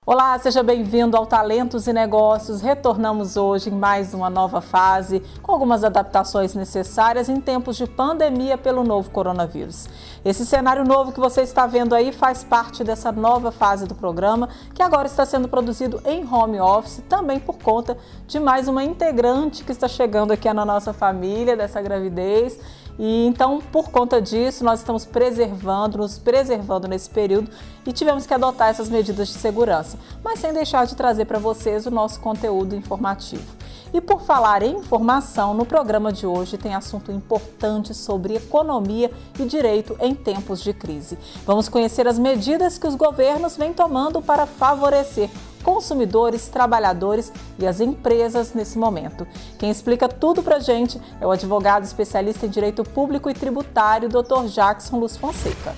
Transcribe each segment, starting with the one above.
Olá, seja bem-vindo ao Talentos e Negócios. Retornamos hoje em mais uma nova fase, com algumas adaptações necessárias em tempos de pandemia pelo novo coronavírus. Esse cenário novo que você está vendo aí faz parte dessa nova fase do programa, que agora está sendo produzido em home office, também por conta de mais uma integrante que está chegando aqui na nossa família, dessa gravidez. E então, por conta disso, nós estamos nos preservando nesse período e tivemos que adotar essas medidas de segurança, mas sem deixar de trazer para vocês o nosso conteúdo informativo. E por falar em informação, no programa de hoje tem assunto importante sobre economia e direito em tempos de crise. Vamos conhecer as medidas que os governos vêm tomando para favorecer consumidores, trabalhadores e as empresas nesse momento. Quem explica tudo pra gente é o advogado especialista em direito público e tributário, Dr. Jackson Luz Fonseca.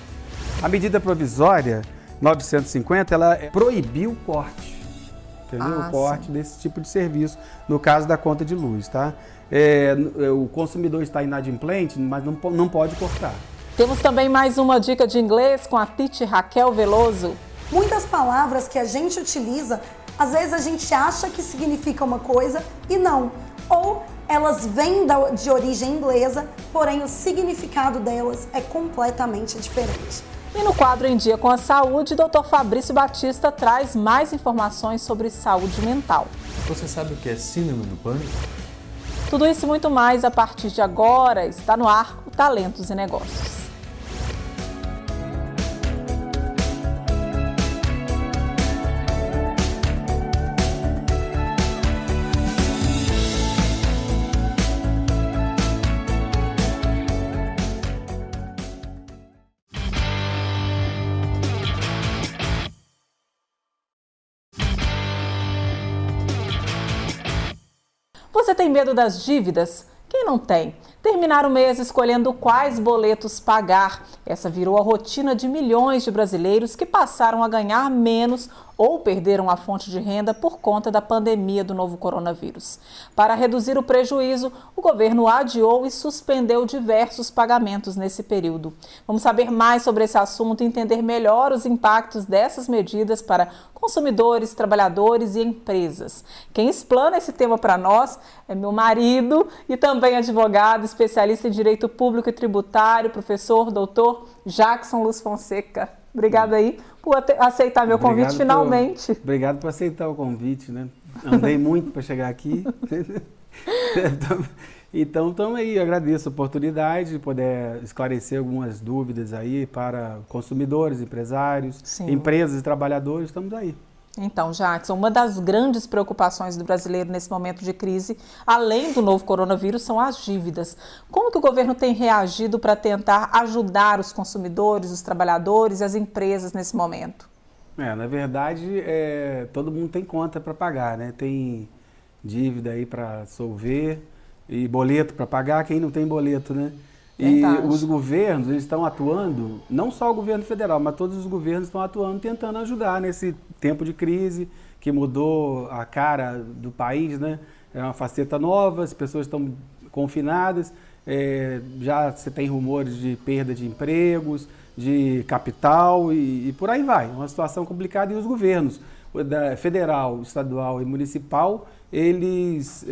A medida provisória 950, ela proibiu o corte, entendeu? O corte sim. Desse tipo de serviço, no caso da conta de luz, tá? O consumidor está inadimplente, mas não pode cortar. Temos também mais uma dica de inglês com a Titi Raquel Veloso. Muitas palavras que a gente utiliza, às vezes a gente acha que significa uma coisa e não. Ou elas vêm de origem inglesa, porém o significado delas é completamente diferente. E no quadro Em Dia com a Saúde, Dr. Fabrício Batista traz mais informações sobre saúde mental. Você sabe o que é síndrome do pânico? Tudo isso e muito mais a partir de agora. Está no ar o Talentos e Negócios. Você tem medo das dívidas? Quem não tem? Terminar o mês escolhendo quais boletos pagar. Essa virou a rotina de milhões de brasileiros que passaram a ganhar menos ou perderam a fonte de renda por conta da pandemia do novo coronavírus. Para reduzir o prejuízo, o governo adiou e suspendeu diversos pagamentos nesse período. Vamos saber mais sobre esse assunto e entender melhor os impactos dessas medidas para consumidores, trabalhadores e empresas. Quem explana esse tema para nós é meu marido e também advogado, especialista em direito público e tributário, professor doutor Jackson Luz Fonseca. Obrigada aí por aceitar meu convite finalmente. Obrigado por aceitar o convite, né? Andei muito para chegar aqui. Então, estamos aí, agradeço a oportunidade de poder esclarecer algumas dúvidas aí para consumidores, empresários, Sim. Empresas e trabalhadores, estamos aí. Então, Jackson, uma das grandes preocupações do brasileiro nesse momento de crise, além do novo coronavírus, são as dívidas. Como que o governo tem reagido para tentar ajudar os consumidores, os trabalhadores e as empresas nesse momento? Na verdade, todo mundo tem conta para pagar, né? Tem dívida aí para solver e boleto para pagar, quem não tem boleto, né? Verdade. E os governos, eles estão atuando, não só o governo federal, mas todos os governos estão atuando, tentando ajudar nesse tempo de crise, que mudou a cara do país, né? É uma faceta nova, as pessoas estão confinadas, já você tem rumores de perda de empregos, de capital e por aí vai. Uma situação complicada e os governos, federal, estadual e municipal, eles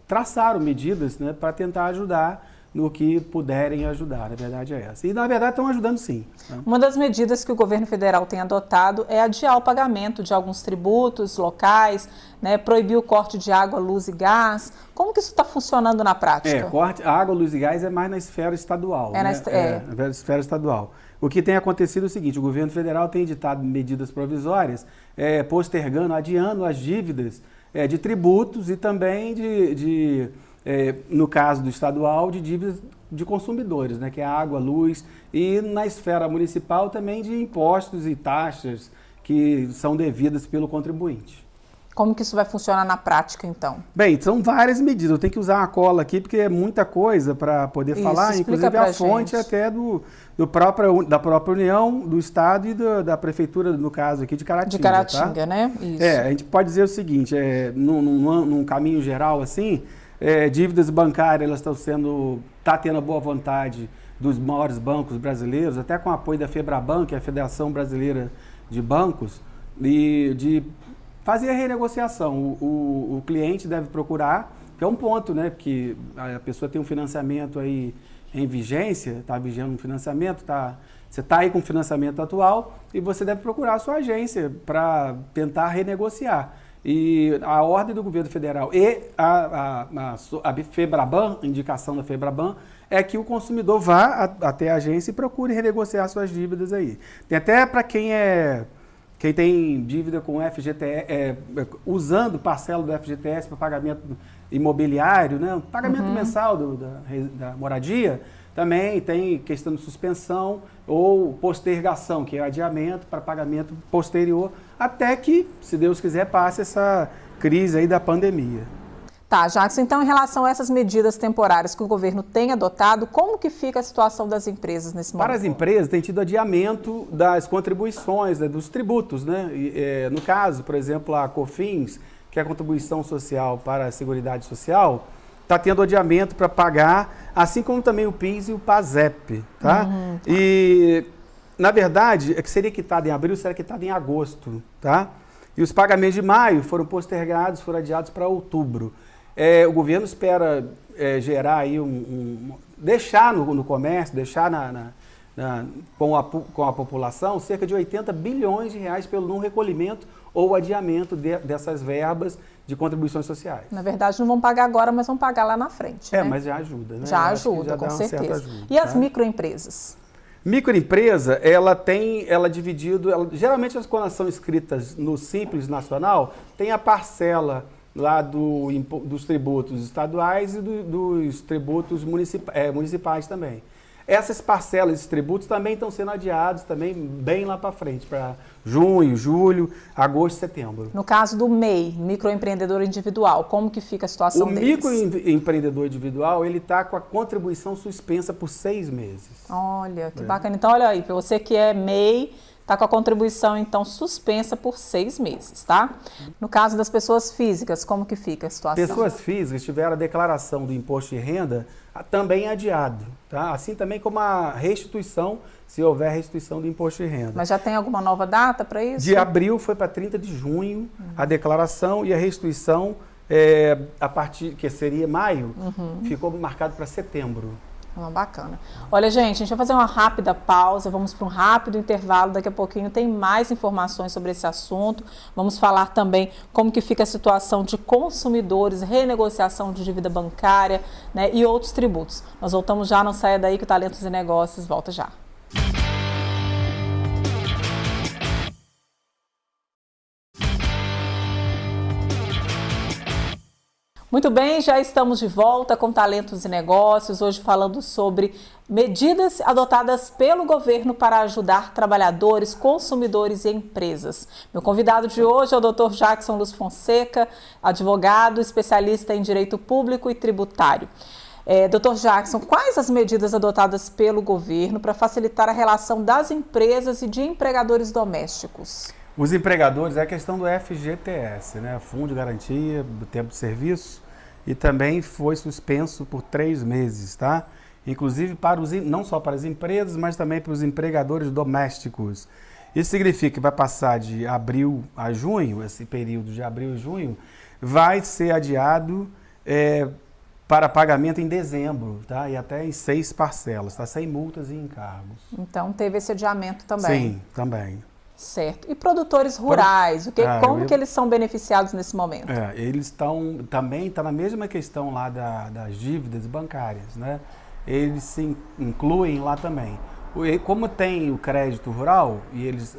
traçaram medidas, né, para tentar ajudar no que puderem ajudar, na verdade é essa. E na verdade estão ajudando sim. Né? Uma das medidas que o governo federal tem adotado é adiar o pagamento de alguns tributos locais, né, proibir o corte de água, luz e gás. Como que isso está funcionando na prática? Corte, água, luz e gás é mais na esfera estadual. Na esfera estadual. O que tem acontecido é o seguinte, o governo federal tem editado medidas provisórias, postergando, adiando as dívidas de tributos e também no caso do estadual, de dívidas de consumidores, né, que é água, luz, e na esfera municipal também de impostos e taxas que são devidas pelo contribuinte. Como que isso vai funcionar na prática, então? Bem, são várias medidas. Eu tenho que usar uma cola aqui, porque é muita coisa para poder falar, inclusive a fonte até da própria União, do Estado e da Prefeitura, no caso aqui, de Caratinga. De Caratinga, tá? né? Isso. A gente pode dizer o seguinte, num caminho geral assim, dívidas bancárias, elas está tendo a boa vontade dos maiores bancos brasileiros, até com o apoio da FEBRABAN, que é a Federação Brasileira de Bancos, e de fazer a renegociação. O cliente deve procurar, que é um ponto, né? Porque a pessoa tem um financiamento aí em vigência, está vigiando um financiamento, você está aí com o financiamento atual e você deve procurar a sua agência para tentar renegociar. E a ordem do governo federal e a FEBRABAN, indicação da FEBRABAN, é que o consumidor vá até a agência e procure renegociar suas dívidas aí. Tem até para quem tem dívida com o FGTS, usando parcela do FGTS para pagamento imobiliário, né? Pagamento mensal da moradia, também tem questão de suspensão ou postergação, que é adiamento para pagamento posterior, até que, se Deus quiser, passe essa crise aí da pandemia. Tá, Jackson, então em relação a essas medidas temporárias que o governo tem adotado, como que fica a situação das empresas nesse momento? Para as empresas tem tido adiamento das contribuições, né, dos tributos, né? No caso, por exemplo, a COFINS, que é a contribuição social para a Seguridade Social, está tendo adiamento para pagar, assim como também o PIS e o PASEP, tá? E, na verdade, é que seria quitado em abril, será quitado em agosto, tá? E os pagamentos de maio foram postergados, foram adiados para outubro. O governo espera gerar aí deixar no comércio, deixar com a população cerca de 80 bilhões de reais pelo não recolhimento ou adiamento dessas verbas de contribuições sociais. Na verdade, não vão pagar agora, mas vão pagar lá na frente. Né? Mas já ajuda, né? Já ajuda, com certeza. Ajuda, e as microempresas? Microempresa, ela é dividida, geralmente quando elas são inscritas no Simples Nacional, tem a parcela lá dos tributos estaduais e dos tributos municipais também. Essas parcelas, esses tributos também estão sendo adiados também bem lá para frente, para junho, julho, agosto, setembro. No caso do MEI, microempreendedor individual, como que fica a situação deles? O microempreendedor individual, ele está com a contribuição suspensa por 6 meses. Olha, que bacana. Então, olha aí, para você que é MEI, está com a contribuição, então, suspensa por 6 meses, tá? No caso das pessoas físicas, como que fica a situação? Pessoas físicas tiveram a declaração do imposto de renda também adiado, tá? Assim também como a restituição, se houver restituição do imposto de renda. Mas já tem alguma nova data para isso? De abril foi para 30 de junho a declaração e a restituição, a partir, que seria maio, ficou marcado para setembro. Bacana. Olha, gente, a gente vai fazer uma rápida pausa, vamos para um rápido intervalo, daqui a pouquinho tem mais informações sobre esse assunto. Vamos falar também como que fica a situação de consumidores, renegociação de dívida bancária, né, e outros tributos. Nós voltamos já, não saia daí que o Talentos e Negócios volta já. Muito bem, já estamos de volta com Talentos e Negócios, hoje falando sobre medidas adotadas pelo governo para ajudar trabalhadores, consumidores e empresas. Meu convidado de hoje é o Dr. Jackson Luz Fonseca, advogado, especialista em direito público e tributário. Dr. Jackson, quais as medidas adotadas pelo governo para facilitar a relação das empresas e de empregadores domésticos? Os empregadores, é a questão do FGTS, né? Fundo de Garantia do Tempo de Serviço, e também foi suspenso por 3 meses, tá? Inclusive não só para as empresas, mas também para os empregadores domésticos. Isso significa que vai passar de abril a junho, esse período de abril e junho, vai ser adiado para pagamento em dezembro, tá? E até em 6 parcelas, tá? Sem multas e encargos. Então teve esse adiamento também? Sim, também. Certo. E produtores rurais, como que eles são beneficiados nesse momento? Eles também está na mesma questão lá das dívidas bancárias, né? Eles se incluem lá também. Como tem o crédito rural, e eles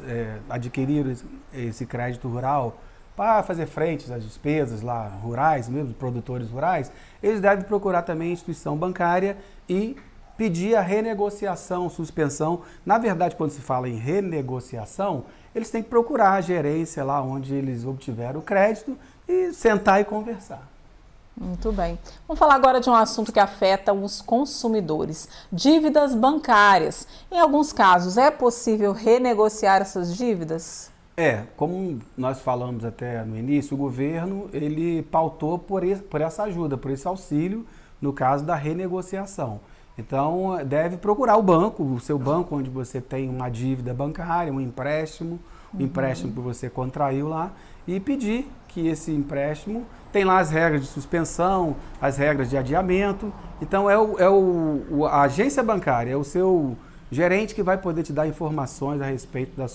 adquiriram esse crédito rural para fazer frente às despesas lá rurais, mesmo produtores rurais, eles devem procurar também a instituição bancária e pedir a renegociação, suspensão. Na verdade, quando se fala em renegociação, eles têm que procurar a gerência lá onde eles obtiveram o crédito e sentar e conversar. Muito bem. Vamos falar agora de um assunto que afeta os consumidores. Dívidas bancárias. Em alguns casos, é possível renegociar essas dívidas? Como nós falamos até no início, o governo ele pautou por essa ajuda, por esse auxílio, no caso da renegociação. Então, deve procurar o seu banco onde você tem uma dívida bancária, um empréstimo, empréstimo que você contraiu lá e pedir que esse empréstimo tem lá as regras de suspensão, as regras de adiamento. Então a agência bancária, é o seu gerente que vai poder te dar informações a respeito da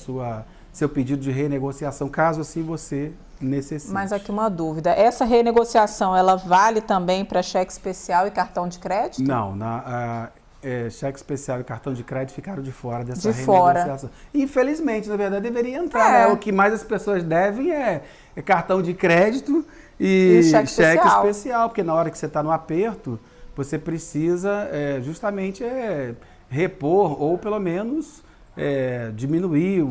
seu pedido de renegociação, caso assim você necessite. Mas aqui uma dúvida, essa renegociação, ela vale também para cheque especial e cartão de crédito? Não, cheque especial e cartão de crédito ficaram de fora dessa renegociação. Infelizmente, na verdade, deveria entrar, né? O que mais as pessoas devem é cartão de crédito e cheque especial, porque na hora que você está no aperto, você precisa justamente repor ou pelo menos diminuir,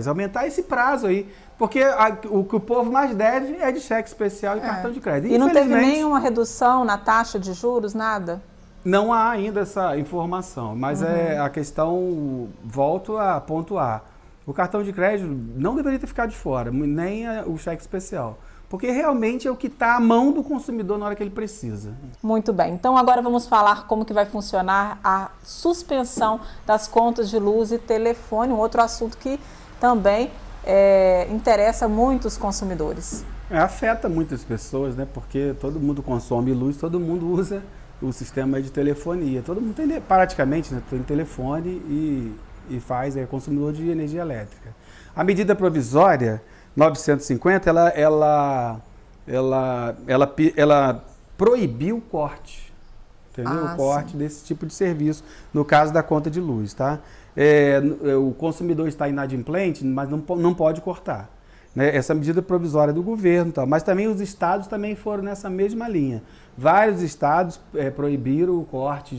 aumentar esse prazo aí. Porque o que o povo mais deve é de cheque especial e cartão de crédito. E não teve nenhuma redução na taxa de juros, nada? Não há ainda essa informação, mas a questão, volto a pontuar, o cartão de crédito não deveria ter ficado de fora, nem o cheque especial, porque realmente é o que está à mão do consumidor na hora que ele precisa. Muito bem, então agora vamos falar como que vai funcionar a suspensão das contas de luz e telefone, um outro assunto que também interessa muito os consumidores. Afeta muitas pessoas, né? Porque todo mundo consome luz, todo mundo usa o sistema de telefonia. Todo mundo tem, praticamente, né, tem telefone e é consumidor de energia elétrica. A medida provisória 950, ela proibiu o corte, entendeu? O corte desse tipo de serviço, no caso da conta de luz, tá? O consumidor está inadimplente, mas não pode cortar. Né? Essa medida provisória do governo, tá? Mas também os estados também foram nessa mesma linha. Vários estados proibiram o corte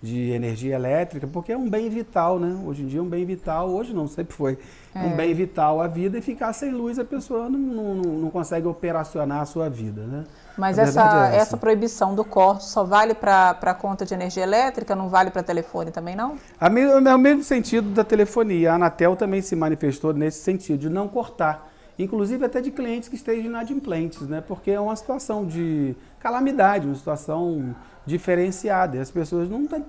de energia elétrica, porque é um bem vital, né? Hoje em dia é um bem vital, hoje não, sempre foi um bem vital à vida, e ficar sem luz a pessoa não consegue operacionar a sua vida, né? Mas essa proibição do corte só vale para a conta de energia elétrica, não vale para telefone também, não? É o mesmo sentido da telefonia. A Anatel também se manifestou nesse sentido, de não cortar. Inclusive até de clientes que estejam inadimplentes, né? Porque é uma situação de calamidade, uma situação diferenciada. E as pessoas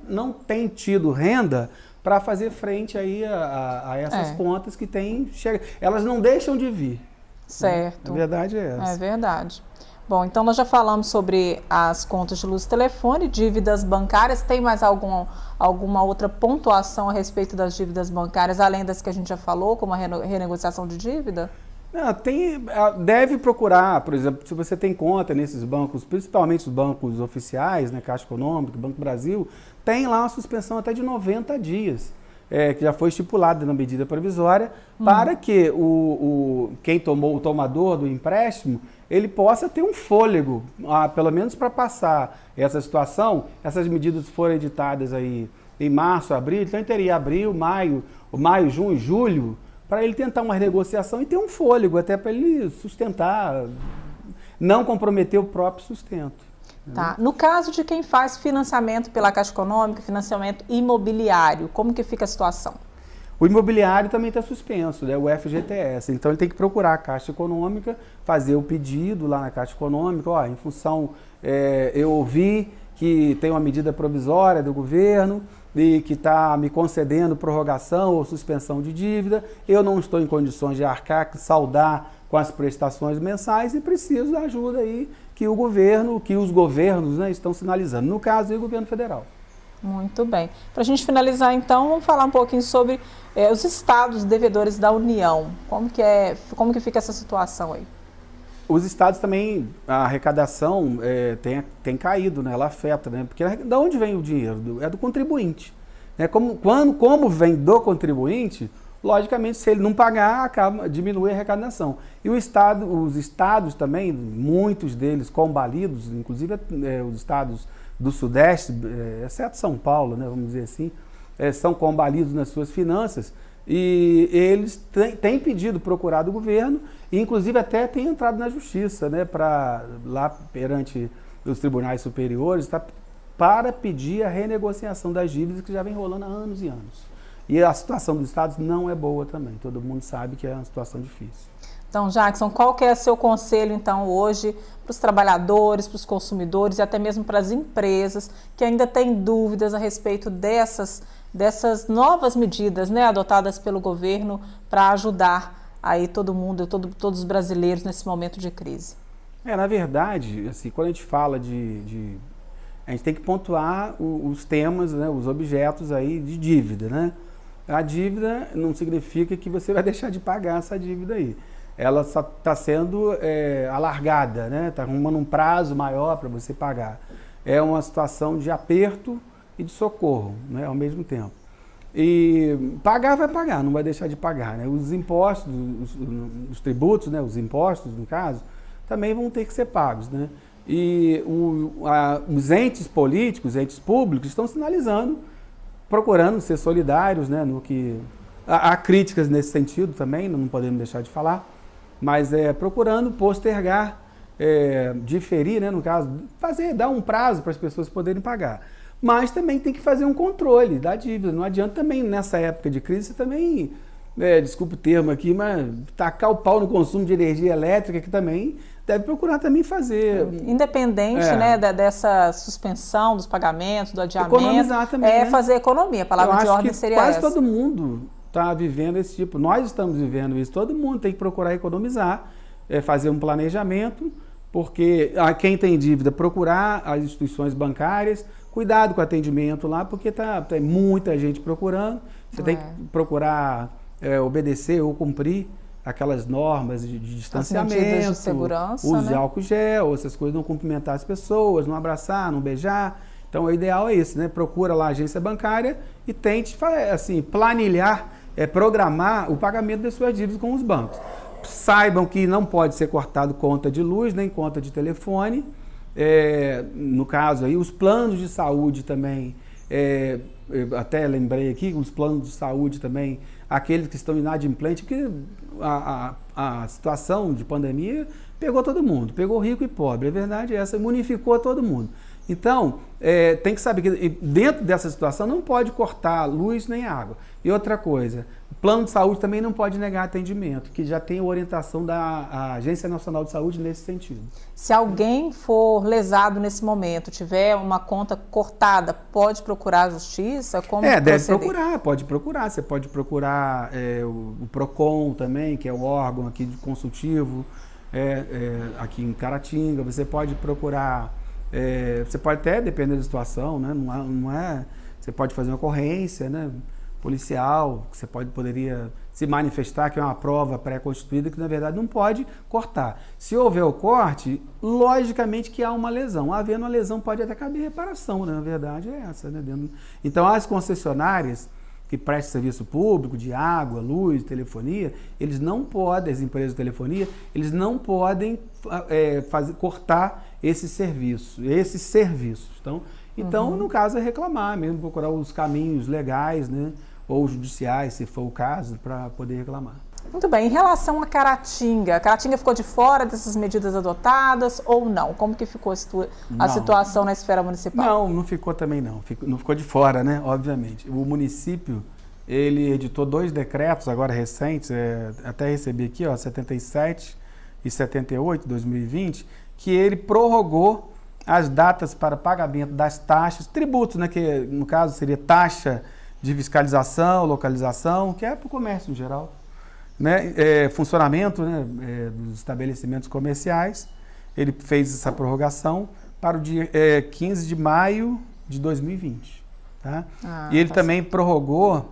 não têm tido renda para fazer frente aí a essas contas que elas não deixam de vir. Certo. A verdade é essa. É verdade. Bom, então nós já falamos sobre as contas de luz e telefone, dívidas bancárias. Tem mais alguma outra pontuação a respeito das dívidas bancárias, além das que a gente já falou, como a renegociação de dívida? Deve procurar, por exemplo, se você tem conta nesses bancos, principalmente os bancos oficiais, né, Caixa Econômica, Banco Brasil, tem lá uma suspensão até de 90 dias, que já foi estipulada na medida provisória, para que o tomador do empréstimo, ele possa ter um fôlego, pelo menos para passar essa situação. Essas medidas foram editadas aí em março, abril, então ele teria abril, maio, junho, julho, para ele tentar uma renegociação e ter um fôlego, até para ele sustentar, não comprometer o próprio sustento. Tá. No caso de quem faz financiamento pela Caixa Econômica, financiamento imobiliário, como que fica a situação? O imobiliário também está suspenso, né? O FGTS. Então ele tem que procurar a Caixa Econômica, fazer o pedido lá na Caixa Econômica, em função, eu ouvi que tem uma medida provisória do governo e que está me concedendo prorrogação ou suspensão de dívida, eu não estou em condições de arcar, saldar com as prestações mensais e preciso da ajuda aí que os governos, né, estão sinalizando. No caso, o governo federal. Muito bem. Para a gente finalizar, então, vamos falar um pouquinho sobre os estados devedores da União. Como que fica essa situação aí? Os estados também, a arrecadação tem caído, né? Ela afeta, né? Porque da onde vem o dinheiro? É do contribuinte. Né? Como vem do contribuinte, logicamente, se ele não pagar, diminui a arrecadação. E os estados também, muitos deles combalidos, inclusive os estados do Sudeste, exceto São Paulo, né, vamos dizer assim, são combalidos nas suas finanças, e eles têm pedido, procurado o governo, e inclusive até têm entrado na justiça, né, lá perante os tribunais superiores, para pedir a renegociação das dívidas que já vem rolando há anos e anos. E a situação dos estados não é boa também, todo mundo sabe que é uma situação difícil. Então, Jackson, qual que é seu conselho, então, hoje para os trabalhadores, para os consumidores e até mesmo para as empresas que ainda têm dúvidas a respeito dessas novas medidas, né, adotadas pelo governo para ajudar aí todo mundo, todos os brasileiros nesse momento de crise? Na verdade, assim, quando a gente fala a gente tem que pontuar os temas, né, os objetos aí de dívida, né? A dívida não significa que você vai deixar de pagar essa dívida aí. Ela só está sendo alargada, né? Está arrumando um prazo maior para você pagar. É uma situação de aperto e de socorro, né, ao mesmo tempo. E pagar vai pagar, não vai deixar de pagar, né? Os impostos, os tributos, né, os impostos, no caso, também vão ter que ser pagos, né? E os entes políticos, entes públicos, estão sinalizando, procurando ser solidários, né? Há críticas nesse sentido também, não podemos deixar de falar, mas procurando postergar, diferir, né, no caso, dar um prazo para as pessoas poderem pagar. Mas também tem que fazer um controle da dívida. Não adianta também, nessa época de crise, você também, desculpa o termo aqui, mas tacar o pau no consumo de energia elétrica, que também deve procurar também fazer. Independente, né, dessa suspensão dos pagamentos, do adiamento, economizar também, né? Fazer economia. A palavra de ordem seria essa. Quase todo mundo está vivendo esse tipo. Nós estamos vivendo isso. Todo mundo tem que procurar economizar, fazer um planejamento, porque quem tem dívida, procurar as instituições bancárias, cuidado com o atendimento lá, porque tem muita gente procurando. Você tem que procurar obedecer ou cumprir aquelas normas de distanciamento, as medidas de segurança, uso de né? álcool gel, essas coisas, não cumprimentar as pessoas, não abraçar, não beijar. Então, o ideal é isso, né? Procura lá a agência bancária e tente, assim, planilhar, programar o pagamento das suas dívidas com os bancos. Saibam que não pode ser cortado conta de luz, nem conta de telefone. No caso aí, os planos de saúde também, eu até lembrei aqui, os planos de saúde também, aqueles que estão inadimplentes, porque a situação de pandemia pegou todo mundo, pegou rico e pobre, a verdade é essa, unificou todo mundo. Então, tem que saber que dentro dessa situação não pode cortar luz nem água. E outra coisa, o plano de saúde também não pode negar atendimento, que já tem a orientação da Agência Nacional de Saúde nesse sentido. Se alguém for lesado nesse momento, tiver uma conta cortada, pode procurar a justiça? Como deve procurar, pode procurar. Você pode procurar o PROCON também, que é o órgão aqui de consultivo, aqui em Caratinga. Você pode procurar, você pode até, depender da situação, né? Não é, você pode fazer uma ocorrência, né, policial, que você poderia se manifestar, que é uma prova pré-constituída, que na verdade não pode cortar. Se houver o corte, logicamente que há uma lesão. Havendo uma lesão, pode até caber reparação, né? Na verdade é essa, né? Então, as concessionárias que prestam serviço público de água, luz, telefonia, eles não podem, as empresas de telefonia, eles não podem cortar esses serviços. Então, no caso, é reclamar mesmo, procurar os caminhos legais, né, ou judiciais, se for o caso, para poder reclamar. Muito bem. Em relação a Caratinga ficou de fora dessas medidas adotadas ou não? Como que ficou a situação na esfera municipal? Não ficou também não. Não ficou de fora, né, obviamente. O município, ele editou 2 decretos agora recentes, até recebi aqui, 77 e 78, 2020, que ele prorrogou as datas para pagamento das taxas, tributos, né, que no caso seria taxa de fiscalização, localização, que é para o comércio em geral, né, funcionamento, né, dos estabelecimentos comerciais. Ele fez essa prorrogação para o dia 15 de maio de 2020. Tá? E ele também prorrogou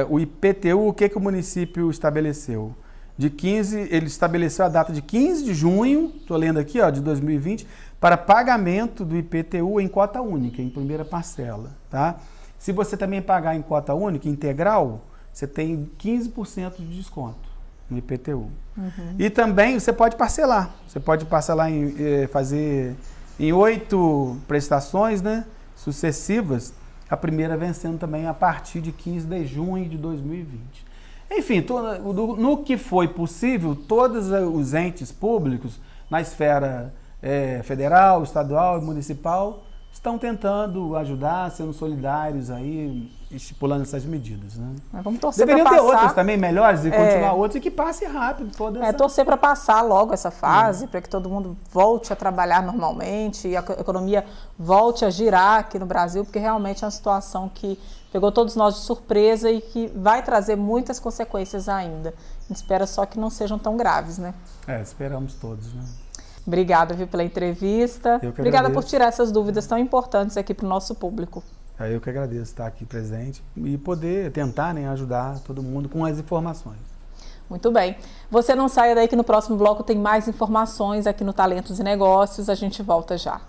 o IPTU. O que o município estabeleceu? Ele estabeleceu a data de 15 de junho, estou lendo aqui, de 2020, para pagamento do IPTU em cota única, em primeira parcela. Tá? Se você também pagar em cota única, integral, você tem 15% de desconto no IPTU. E também você pode parcelar. Você pode parcelar fazer em 8 prestações, né, sucessivas, a primeira vencendo também a partir de 15 de junho de 2020. Enfim, no que foi possível, todos os entes públicos, na esfera federal, estadual e municipal, estão tentando ajudar, sendo solidários aí, estipulando essas medidas, né? Mas vamos torcer Deveriam para ter passar. outras também melhores e continuar outras e que passe rápido toda essa... Torcer para passar logo essa fase, para que todo mundo volte a trabalhar normalmente e a economia volte a girar aqui no Brasil, porque realmente é uma situação que pegou todos nós de surpresa e que vai trazer muitas consequências ainda. A gente espera só que não sejam tão graves, né? Esperamos todos, né? Obrigada, viu, pela entrevista. Obrigada por tirar essas dúvidas tão importantes aqui para o nosso público. Eu que agradeço estar aqui presente e poder tentar, né, ajudar todo mundo com as informações. Muito bem. Você não saia daí que no próximo bloco tem mais informações aqui no Talentos e Negócios. A gente volta já.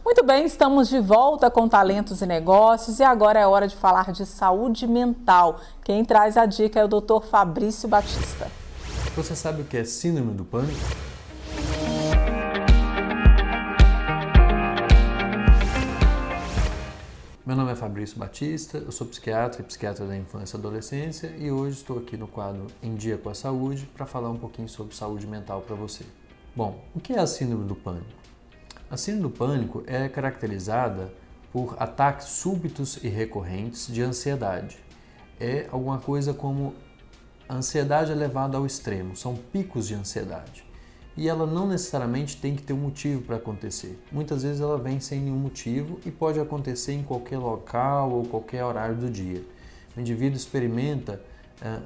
Muito bem, estamos de volta com Talentos e Negócios e agora é hora de falar de saúde mental. Quem traz a dica é o Dr. Fabrício Batista. Você sabe o que é síndrome do pânico? Meu nome é Fabrício Batista, eu sou psiquiatra e psiquiatra da infância e adolescência e hoje estou aqui no quadro Em Dia com a Saúde para falar um pouquinho sobre saúde mental para você. Bom, o que é a síndrome do pânico? A síndrome do pânico é caracterizada por ataques súbitos e recorrentes de ansiedade. É alguma coisa como a ansiedade elevada ao extremo, são picos de ansiedade. E ela não necessariamente tem que ter um motivo para acontecer. Muitas vezes ela vem sem nenhum motivo e pode acontecer em qualquer local ou qualquer horário do dia. O indivíduo experimenta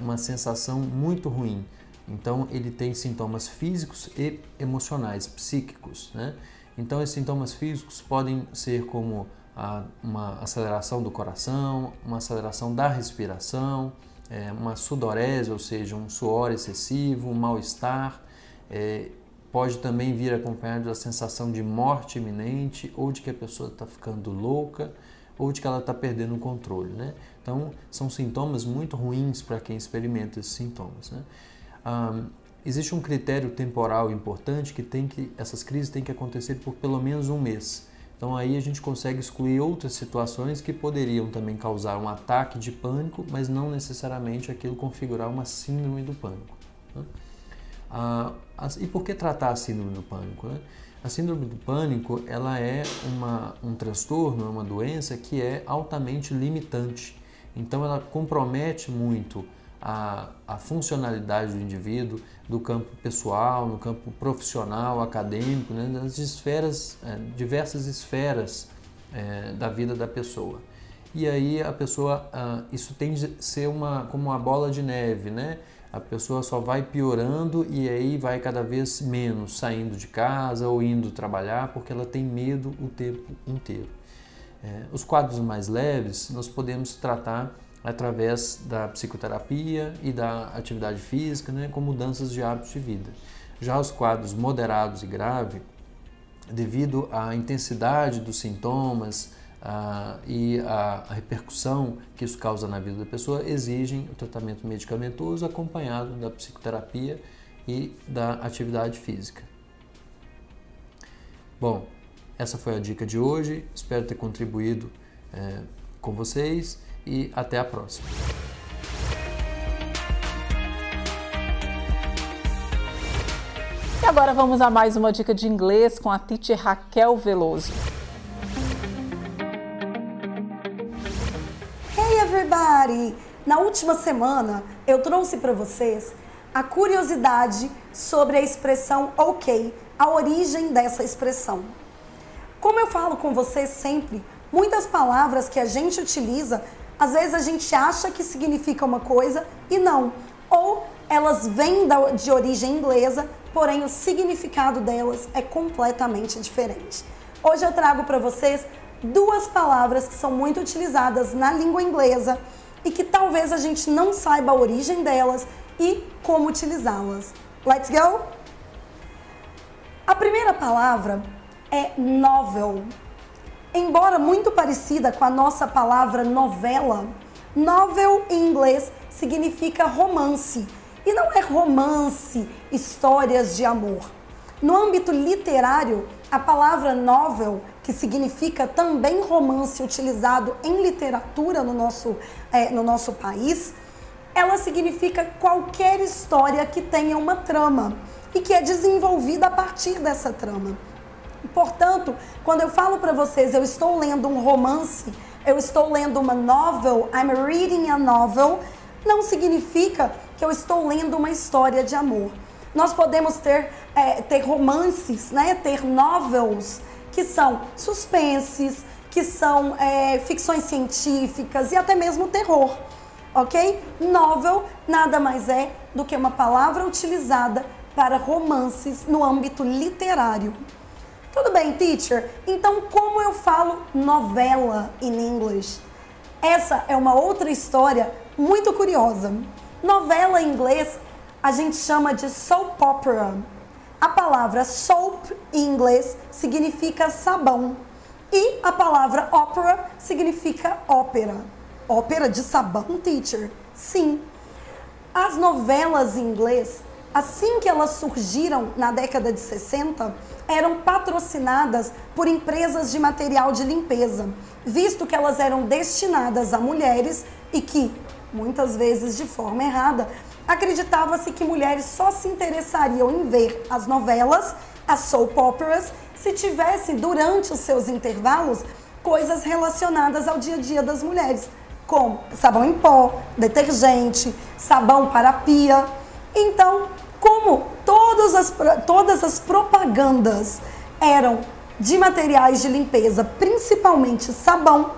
uma sensação muito ruim. Então ele tem sintomas físicos e emocionais, psíquicos, né? Então, esses sintomas físicos podem ser como uma aceleração do coração, uma aceleração da respiração, uma sudorese, ou seja, um suor excessivo, um mal-estar. Pode também vir acompanhado da sensação de morte iminente, ou de que a pessoa está ficando louca, ou de que ela está perdendo o controle, né? Então, são sintomas muito ruins para quem experimenta esses sintomas, né? Existe um critério temporal importante que essas crises têm que acontecer por pelo menos um mês. Então aí a gente consegue excluir outras situações que poderiam também causar um ataque de pânico, mas não necessariamente aquilo configurar uma síndrome do pânico, né? E por que tratar a síndrome do pânico, né? A síndrome do pânico ela é um transtorno, uma doença que é altamente limitante. Então ela compromete muito a funcionalidade do indivíduo, do campo pessoal, no campo profissional, acadêmico, né, nas esferas, diversas esferas da vida da pessoa. E aí a pessoa, isso tende a ser como uma bola de neve, né? A pessoa só vai piorando e aí vai cada vez menos saindo de casa ou indo trabalhar porque ela tem medo o tempo inteiro. Os quadros mais leves nós podemos tratar através da psicoterapia e da atividade física, né, com mudanças de hábitos de vida. Já os quadros moderados e graves, devido à intensidade dos sintomas e à repercussão que isso causa na vida da pessoa, exigem o tratamento medicamentoso acompanhado da psicoterapia e da atividade física. Bom, essa foi a dica de hoje, espero ter contribuído com vocês. E até a próxima. E agora vamos a mais uma dica de inglês com a teacher Raquel Veloso. Hey everybody! Na última semana eu trouxe para vocês a curiosidade sobre a expressão ok, a origem dessa expressão. Como eu falo com vocês sempre, muitas palavras que a gente utiliza às vezes a gente acha que significa uma coisa e não. Ou elas vêm de origem inglesa, porém o significado delas é completamente diferente. Hoje eu trago para vocês duas palavras que são muito utilizadas na língua inglesa e que talvez a gente não saiba a origem delas e como utilizá-las. Let's go? A primeira palavra é novel. Embora muito parecida com a nossa palavra novela, novel em inglês significa romance. E não é romance, histórias de amor. No âmbito literário, a palavra novel, que significa também romance utilizado em literatura no nosso país, ela significa qualquer história que tenha uma trama e que é desenvolvida a partir dessa trama. Portanto, quando eu falo para vocês, eu estou lendo um romance, eu estou lendo uma novel, I'm reading a novel, não significa que eu estou lendo uma história de amor. Nós podemos ter romances, né? Ter novels, que são suspenses, que são ficções científicas e até mesmo terror, ok? Novel nada mais é do que uma palavra utilizada para romances no âmbito literário. Tudo bem, teacher? Então, como eu falo novela em inglês? Essa é uma outra história muito curiosa. Novela em inglês a gente chama de soap opera. A palavra soap em inglês significa sabão e a palavra opera significa ópera. Ópera de sabão, teacher? Sim. As novelas em inglês, assim que elas surgiram na década de 60, eram patrocinadas por empresas de material de limpeza, visto que elas eram destinadas a mulheres e que, muitas vezes de forma errada, acreditava-se que mulheres só se interessariam em ver as novelas, as soap operas, se tivesse durante os seus intervalos coisas relacionadas ao dia a dia das mulheres, como sabão em pó, detergente, sabão para a pia. Então, como todas as propagandas eram de materiais de limpeza, principalmente sabão,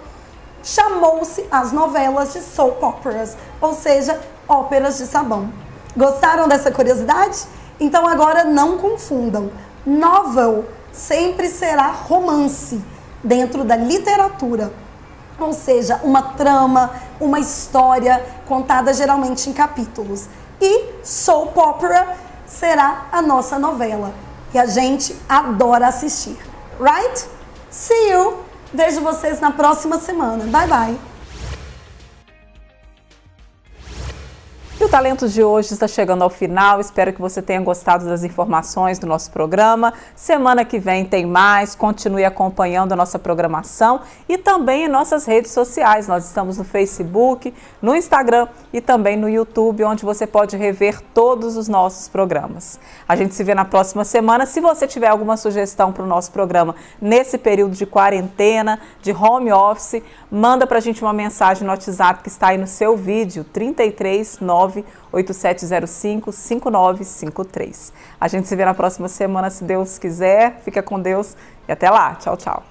chamou-se as novelas de soap operas, ou seja, óperas de sabão. Gostaram dessa curiosidade? Então agora não confundam. Novel sempre será romance dentro da literatura, ou seja, uma trama, uma história contada geralmente em capítulos. E soap opera será a nossa novela, que a gente adora assistir. Right? See you! Vejo vocês na próxima semana. Bye, bye! E o Talentos de hoje está chegando ao final. Espero que você tenha gostado das informações do nosso programa. Semana que vem tem mais. Continue acompanhando a nossa programação e também em nossas redes sociais. Nós estamos no Facebook, no Instagram e também no YouTube, onde você pode rever todos os nossos programas. A gente se vê na próxima semana. Se você tiver alguma sugestão para o nosso programa nesse período de quarentena, de home office, manda para a gente uma mensagem no WhatsApp que está aí no seu vídeo, 339-8705-5953. A gente se vê na próxima semana, se Deus quiser. Fica com Deus e até lá. Tchau, tchau.